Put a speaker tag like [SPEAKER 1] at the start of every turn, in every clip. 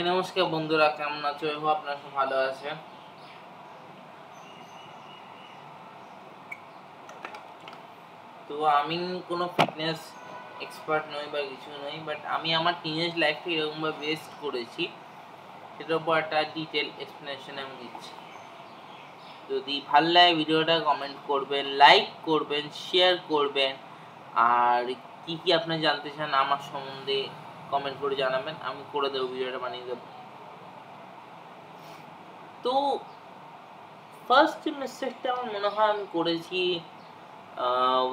[SPEAKER 1] নমস্কার বন্ধুরা, কেমন আছো? আপনারা সব ভালো আছেন। তো আমি কোনো ফিটনেস এক্সপার্ট নই বা কিছু নই, বাট আমি আমার টিনেজ লাইফটা এরকমভাবে বেস্ট করেছি, সেটার উপর একটা ডিটেল এক্সপ্লেনেশন আমি দিচ্ছি। যদি ভালো লাগে ভিডিওটা কমেন্ট করবেন, লাইক করবেন, শেয়ার করবেন, আর কি কি আপনি জানতে চান আমার সম্বন্ধে কমেন্ট করে জানাবেন, আমি করে দেবো, ভিডিওটা বানিয়ে দেবো। তো ফার্স্ট মিস্টেকটা আমার মনে হয় আমি করেছি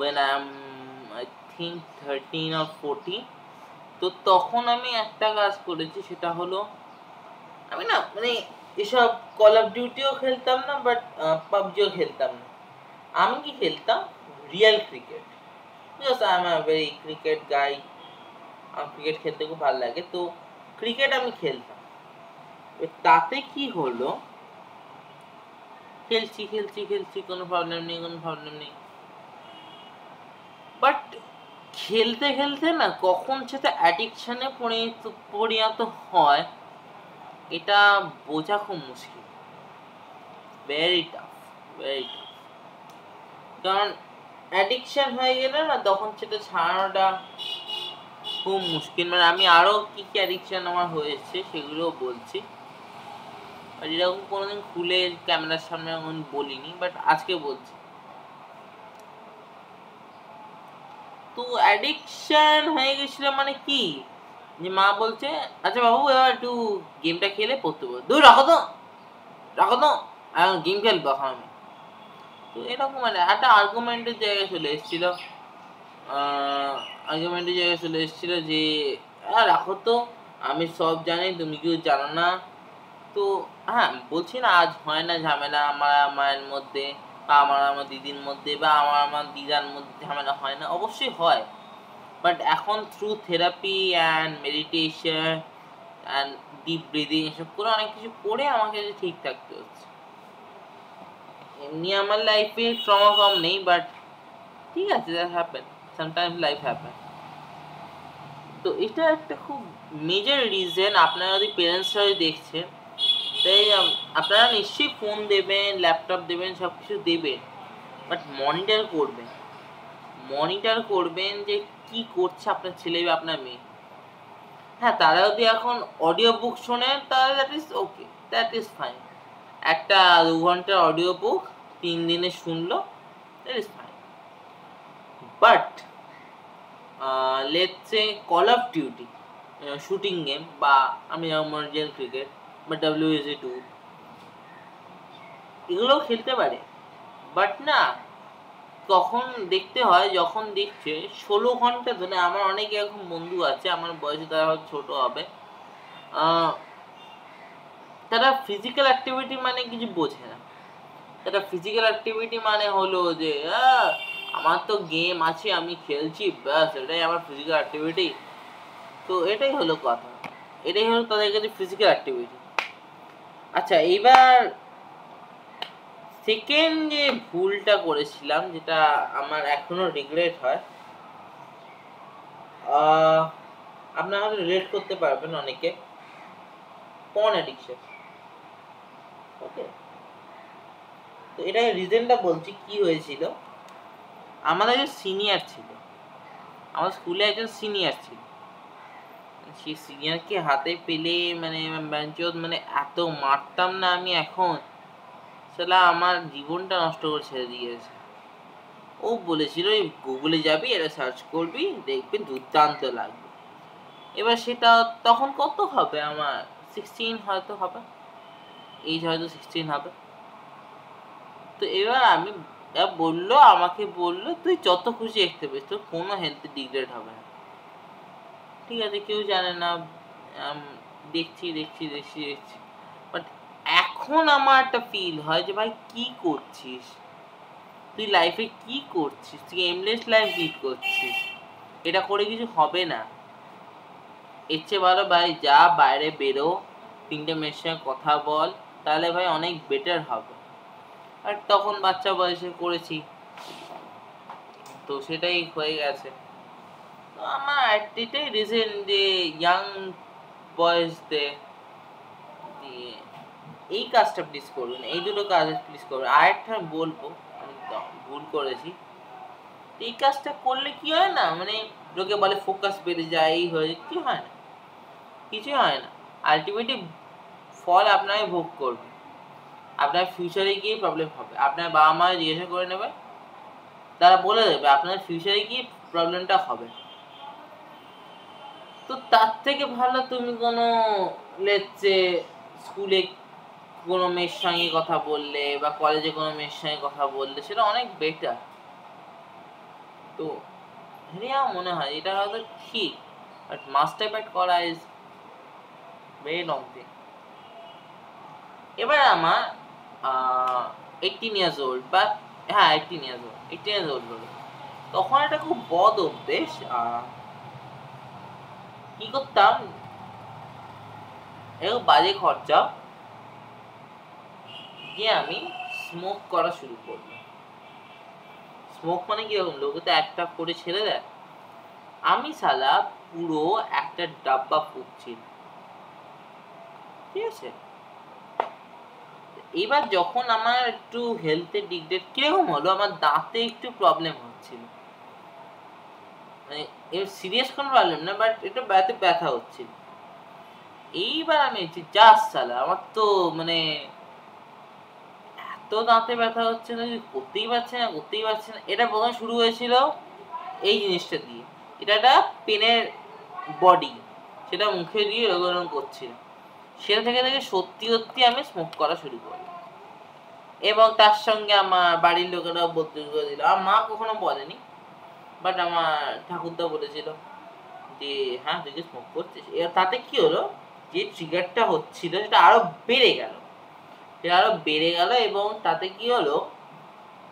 [SPEAKER 1] when I'm I think 13 or 14। তো তখন আমি একটা কাজ করেছি, সেটা হলো আমি না মানে এসব কল অফ ডিউটিও খেলতাম না, বাট পাবজিও খেলতাম না। আমি কি খেলতাম? Real cricket. Because I am a very cricket guy. আমার ক্রিকেট খেলতে খুব ভালো লাগে, তো ক্রিকেট আমি খেলতাম। তাতে কি হলো, খেলছি খেলছি খেলছি, কোনো প্রবলেম নেই, কোনো প্রবলেম নেই, বাট খেলতে খেলতে না কখন সেটা অ্যাডিকশনে পরিণত হয় এটা বোঝা খুব মুশকিল, ভেরি টাফ, ভেরি টাফ। কারণ অ্যাডিকশন হয়ে গেলে না তখন সেটা ছাড়ানোটা খুব মুশকিল। মানে আমি আরও কী কী অ্যাডিকশন আমার হয়েছে সেগুলোও বলছি, আর এরকম কোনোদিন খুলে ক্যামেরার সামনে আমি বলিনি, বাট আজকে বলছি। তো অ্যাডিকশন হয়ে গেছিল মানে কি, যে মা বলছে আচ্ছা বাবু এবার একটু গেমটা খেলে পড়তে বল, দূর রাখো তো, রাখো তো, এখন গেম খেলবো এখন আমি। তো এরকম মানে একটা আর্গুমেন্টের জায়গায় চলে এসেছিল, যে রাখো তো, আমি সব জানি, তুমি কেউ জানো না। তো হ্যাঁ, বলছি না আজ হয় না ঝামেলা আমার মায়ের মধ্যে, বা আমার দিদির মধ্যে, বা আমার দিদার মধ্যে ঝামেলা হয় না, অবশ্যই হয়। বাট এখন through therapy and meditation and deep breathing এসব করে অনেক কিছু করে আমাকে ঠিক থাকতে হচ্ছে। এমনি আমার লাইফে ট্রমা কম নেই, বাট ঠিক আছে, that happen, sometimes life happen. তো এটা একটা খুব মেজর রিজন। আপনারা যদি প্যারেন্টসরা দেখছেন, তাই আপনারা নিশ্চয়ই ফোন দেবেন, ল্যাপটপ দেবেন, সব কিছু দেবেন, বাট মনিটর করবেন যে কি করছে আপনার ছেলে বা আপনার মেয়ে। হ্যাঁ, তারা যদি এখন অডিও বুক শোনেন তাহলে that is okay, that is fine. একটা 2 ঘন্টার অডিও বুক 3 দিনে শুনলো, that is fine. But let's say call of duty, shooting game, বা আমি রিয়েল ক্রিকেট বা WSA2, এগুলোও খেলতে পারে। বাট না, তখন দেখতে হয় যখন দেখছে 16 ঘন্টা ধরে। আমার অনেক এরকম বন্ধু আছে, আমার বয়সে তারা হয়তো ছোট হবে, তারা ফিজিক্যাল অ্যাক্টিভিটি মানে কিছু বোঝে না। তারা ফিজিক্যাল অ্যাক্টিভিটি মানে হলো যে আমার তো গেম আছে, আমি খেলছি, ব্যাস এটাই আমার ফিজিক্যাল অ্যাক্টিভিটি। তো এটাই হলো কথা, এটাই হলো তাদের কাছে ফিজিক্যাল অ্যাক্টিভিটি। আচ্ছা, এইবার সেকেন্ড যে ভুলটা করেছিলাম, যেটা আমার এখনো রিগ্রেট হয়, আপনারা হয়তো রিলেট করতে পারবেন অনেকে, পর্ন অ্যাডিকশন। ওকে, তো এটা রিজনটা বলছি কি হয়েছিল। আমাদের একজন সিনিয়র ছিল, আমার স্কুলে একজন সিনিয়র ছিল, সেই সিনিয়রকে হাতে পেলে মানে মানে এত মারতাম না আমি এখন, সেটা আমার জীবনটা নষ্ট করে ছেড়ে দিয়েছে। ও বলেছিল গুগলে যাবি, এটা সার্চ করবি, দেখবি দুর্দান্ত লাগবে। এবার সেটা তখন কত হবে, আমার 16 হয়তো হবে, এইজ হয়তো 16 হবে। তো এবার আমাকে বললো তুই যত খুশি দেখতে পারিস, তোর কোনো হেলথ ডিগ্রেড হবে না। ঠিক আছে, কেউ জানে না, দেখছি দেখছি দেখছি দেখছি, বাট এখন আমার একটা ফিল হয় যে ভাই কি করছিস তুই, লাইফে কি করছিস তুই, এমলেস লাইফ লিড করছিস, এটা করে কিছু হবে না। এর চেয়ে ভালো ভাই যা, বাইরে বেরো, 3টে মেয়ের সঙ্গে কথা বল, তাহলে ভাই অনেক বেটার হবে। আর তখন বাচ্চা বয়সে করেছি, তো সেটাই হয়ে গেছে। তো আমার এটাই রিজন যে ইয়াং বয়সতে এই কাজটা প্লিজ করবেন, এই দুটো কাজ প্লিজ করবেন। আরেকটা বলবো, আমি ভুল করেছি, এই কাজটা করলে কি হয় না, মানে লোকে বলে ফোকাস বেড়ে যায়, এই হয়ে যায়, কি হয় না, কিছুই হয় না। আলটিমেটলি ফল আপনাকে ভোগ করবে, আপনার ফিউচারে গিয়ে প্রবলেম হবে। আপনার বাবা মা জিজ্ঞাসা করে নেবে, তারা বলে দেবে আপনার ফিউচারে গিয়ে প্রবলেমটা হবে। তো তার থেকে ভালো তুমি কোনো লেটসে স্কুলে কোনো মেয়ের সঙ্গে কথা বললে বা কলেজে কোনো মেয়ের সঙ্গে কথা বললে, সেটা অনেক বেটার। তো আমার মনে হয় এটা হয়তো ঠিক, বাট মাস্টারবেট করা ইজ ভেরি লং থিং। এবার আমার 18 ইয়ার্স ওল্ড, বা হ্যাঁ 18 ইয়ার্স ওল্ড হলো, তখন একটা খুব বদ অভ্যেস, কি করতাম, এরকম বাজে খরচা গিয়ে আমি স্মোক করা শুরু করলাম। স্মোক মানে কিরকম, লোকে তো একটা করে ছেড়ে দেয়, আমি শালা পুরো একটা ডাব্বা ফুঁকছি, ঠিক আছে। এবার যখন আমার একটু হেলথের দিক দিয়ে কিরকম হলো, আমার দাঁতে একটু প্রবলেম হচ্ছিল, মানে সিরিয়াস কোনো প্রবলেম না, বাট একটু ব্যথা হচ্ছিল। এইবার আমি যা শালা, আমার তো মানে এত দাঁতে ব্যথা হচ্ছে না, করতেই পারছে না। এটা প্রথমে শুরু হয়েছিল এই জিনিসটা দিয়ে, এটা একটা পেনের বডি, সেটা মুখে দিয়ে এরকম করছিল। সেটা থেকে সত্যি আমি স্মোক করা শুরু করি, এবং তার সঙ্গে আমার বাড়ির লোকেরাও বলতে শুরু করে দিল। আমার মা কখনো বলেনি, বাট আমার ঠাকুরদা বলেছিল যে হ্যাঁ তুই কি স্মোক করছিস। এবার তাতে কি হলো, যে ট্রিগারটা হচ্ছিল সেটা আরো বেড়ে গেল, এবং তাতে কি হলো,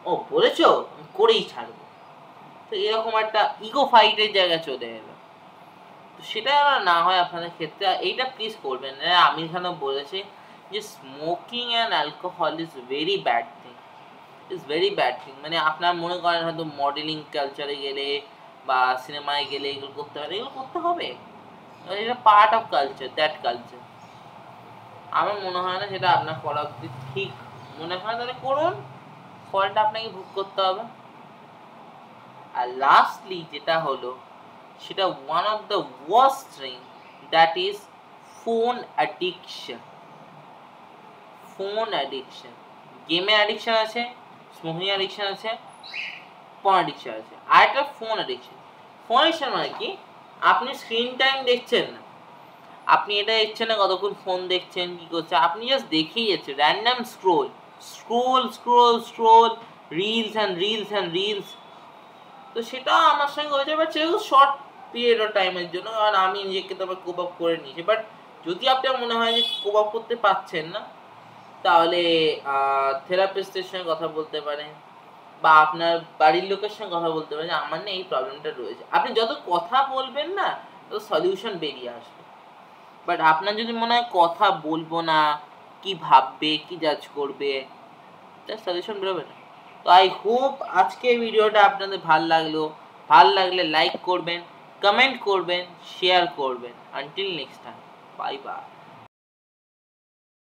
[SPEAKER 1] ও বলেছো করেই ছাড়বো, তো এরকম একটা ইগো ফাইটের জায়গা চলে এলো। তো সেটা না হয় আপনাদের ক্ষেত্রে, এইটা প্লিজ করবেন না। আমির খানও বলেছে যে smoking and alcohol is very bad thing, মানে আপনার মনে করেন হয়তো মডেলিং কালচারে গেলে বা সিনেমায় গেলে এগুলো করতে হবে, এগুলো করতে হবে, এটা part of culture, that culture. আমার মনে হয় না সেটা আপনার করা উচিত, ঠিক মনে হয় তাহলে করুন, ফলটা আপনাকে ভোগ করতে হবে। আর লাস্টলি যেটা হলো, সেটা one of the worst thing, that is phone addiction. গেমে অ্যাডিকশন আছে, স্মোকিং অ্যাডিকশন আছে, ফোন অ্যাডিকশন আছে, আর একটা ফোন অ্যাডিকশন মানে কি, আপনি স্ক্রিন টাইম দেখছেন না, আপনি এটা দেখছেন না কতক্ষণ ফোন দেখছেন, কি করছে, আপনি জাস্ট দেখেই যাচ্ছেন, র্যান্ডম স্ক্রোল, রিলস। তো সেটা আমার সঙ্গে হয়েছে, বাট সেটা শর্ট পিরিয়ড অফ টাইমের জন্য, কারণ আমি নিজেকে তারপর কোপ আপ করে নিয়েছি। বাট যদি আপনার মনে হয় যে কোপ আপ করতে পারছেন না, তাহলে থেরাপিস্টের সঙ্গে কথা বলতে পারেন, বা আপনার বাড়ির লোকের সঙ্গে কথা বলতে পারেন, আমার না এই প্রবলেমটা রয়েছে। আপনি যত কথা বলবেন না, তত সলিউশন বেরিয়ে আসবে। বাট আপনার যদি মনে হয় কথা বলবো না, কি ভাববে, কি জাজ করবে, তার সলিউশন বেরোবে না। তো আই হোপ আজকে ভিডিওটা আপনাদের ভাল লাগলে লাইক করবেন, কমেন্ট করবেন, শেয়ার করবেন। Until next time, bye bye.